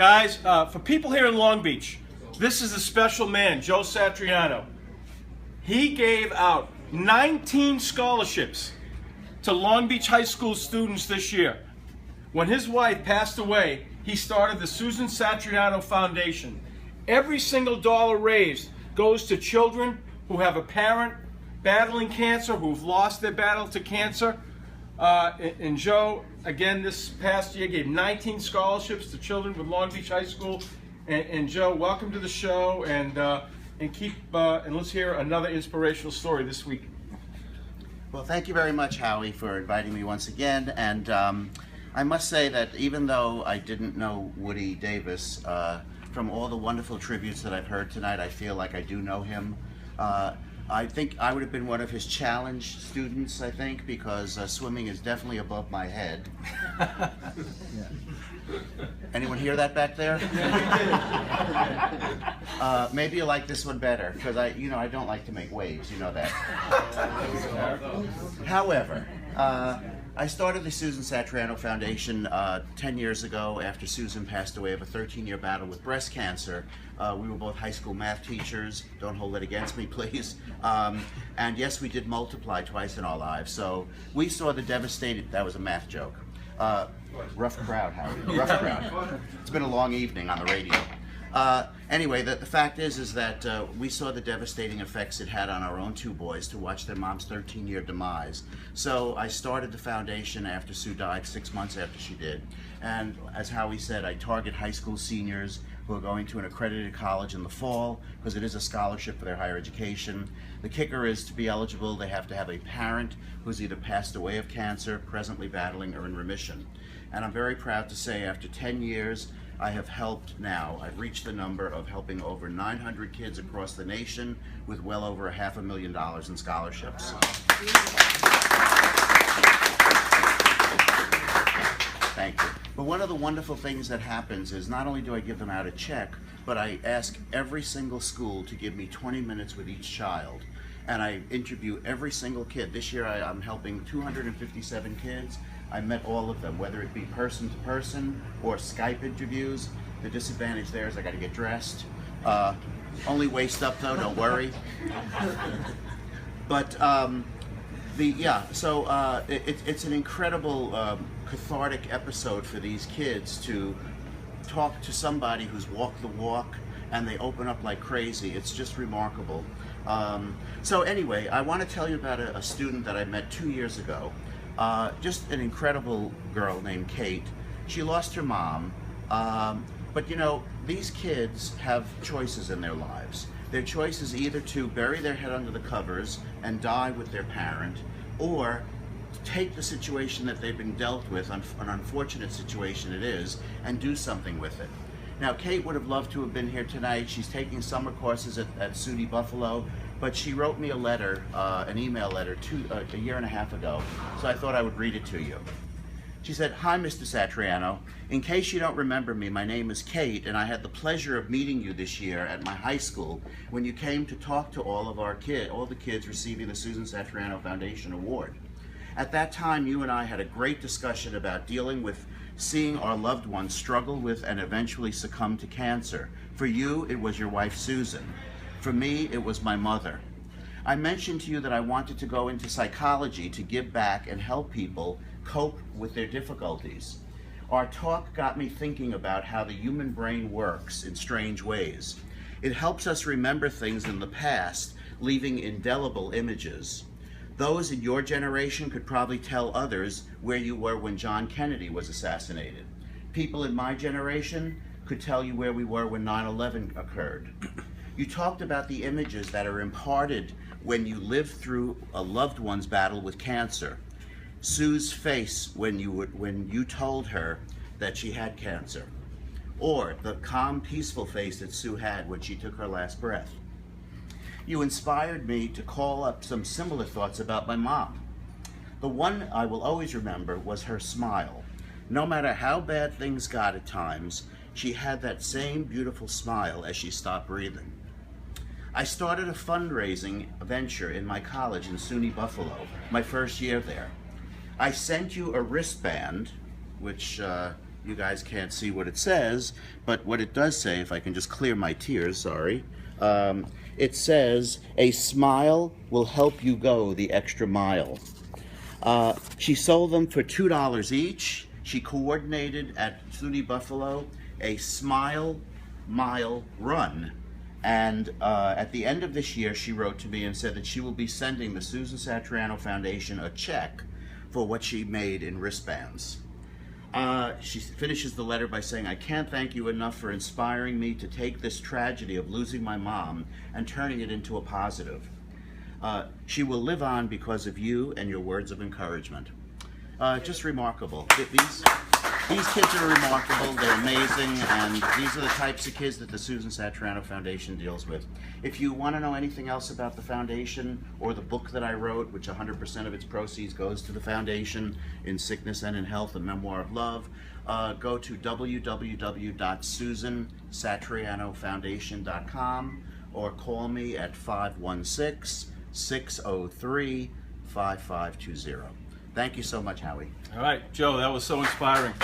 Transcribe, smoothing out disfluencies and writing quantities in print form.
Guys, for people here in Long Beach, this is a special man, Joe Satriano. He gave out 19 scholarships to Long Beach High School students this year. When his wife passed away, he started the Susan Satriano Foundation. Every single dollar raised goes to children who have a parent battling cancer, who've lost their battle to cancer. And Joe, again, this past year gave 19 scholarships to children with Long Beach High School. And Joe, welcome to the show, and let's hear another inspirational story this week. Well, thank you very much, Howie, for inviting me once again. And I must say that even though I didn't know Woody Davis, from all the wonderful tributes that I've heard tonight, I feel like I do know him. I think I would have been one of his challenge students, I think, because swimming is definitely above my head. Yeah. Anyone hear that back there? Maybe you like this one better, because I don't like to make waves, you know that. However, I started the Susan Satriano Foundation 10 years ago after Susan passed away of a 13-year battle with breast cancer. We were both high school math teachers. Don't hold it against me, please. And yes, we did multiply twice in our lives. So we saw the devastating, that was a math joke. Rough crowd, Howie, rough crowd. It's been a long evening on the radio. Anyway, the fact is that we saw the devastating effects it had on our own two boys to watch their mom's 13-year demise. So I started the foundation after Sue died, 6 months after she did. And as Howie said, I target high school seniors who are going to an accredited college in the fall, because it is a scholarship for their higher education. The kicker is, to be eligible, they have to have a parent who's either passed away of cancer, presently battling, or in remission. And I'm very proud to say, after 10 years, I have helped now. I've reached the number of helping over 900 kids across the nation with well over $500,000 in scholarships. Thank you. But one of the wonderful things that happens is not only do I give them out a check, but I ask every single school to give me 20 minutes with each child. And I interview every single kid. This year I'm helping 257 kids. I met all of them, whether it be person to person or Skype interviews. The disadvantage there is I got to get dressed. Only waist up though, don't worry. But it's an incredible cathartic episode for these kids to talk to somebody who's walked the walk, and they open up like crazy. It's just remarkable. So anyway, I want to tell you about a student that I met 2 years ago. Just an incredible girl named Kate. She lost her mom, but you know, these kids have choices in their lives. Their choice is either to bury their head under the covers and die with their parent, or take the situation that they've been dealt with, an unfortunate situation it is, and do something with it. Now, Kate would have loved to have been here tonight. She's taking summer courses at SUNY Buffalo, but she wrote me a letter, an email letter, a year and a half ago, so I thought I would read it to you. She said, "Hi, Mr. Satriano. In case you don't remember me, my name is Kate, and I had the pleasure of meeting you this year at my high school when you came to talk to all the kids receiving the Susan Satriano Foundation Award. At that time, you and I had a great discussion about dealing with seeing our loved ones struggle with and eventually succumb to cancer. For you, it was your wife, Susan. For me, it was my mother. I mentioned to you that I wanted to go into psychology to give back and help people cope with their difficulties. Our talk got me thinking about how the human brain works in strange ways. It helps us remember things in the past, leaving indelible images. Those in your generation could probably tell others where you were when John Kennedy was assassinated. People in my generation could tell you where we were when 9/11 occurred. You talked about the images that are imparted when you live through a loved one's battle with cancer. Sue's face when you told her that she had cancer, or the calm, peaceful face that Sue had when she took her last breath. You inspired me to call up some similar thoughts about my mom. The one I will always remember was her smile. No matter how bad things got at times, she had that same beautiful smile as she stopped breathing. I started a fundraising venture in my college in SUNY Buffalo, my first year there. I sent you a wristband, which You guys can't see what it says, but what it does say, if I can just clear my tears, sorry, it says, "A smile will help you go the extra mile." She sold them for $2 each. She coordinated at SUNY Buffalo a Smile Mile Run. And at the end of this year, she wrote to me and said that she will be sending the Susan Satriano Foundation a check for what she made in wristbands. She finishes the letter by saying, "I can't thank you enough for inspiring me to take this tragedy of losing my mom and turning it into a positive. She will live on because of you and your words of encouragement." Just remarkable. These kids are remarkable, they're amazing, and these are the types of kids that the Susan Satriano Foundation deals with. If you want to know anything else about the foundation or the book that I wrote, which 100% of its proceeds goes to the foundation, In Sickness and in Health, A Memoir of Love, go to www.susansatrianofoundation.com or call me at 516-603-5520. Thank you so much, Howie. All right, Joe, that was so inspiring.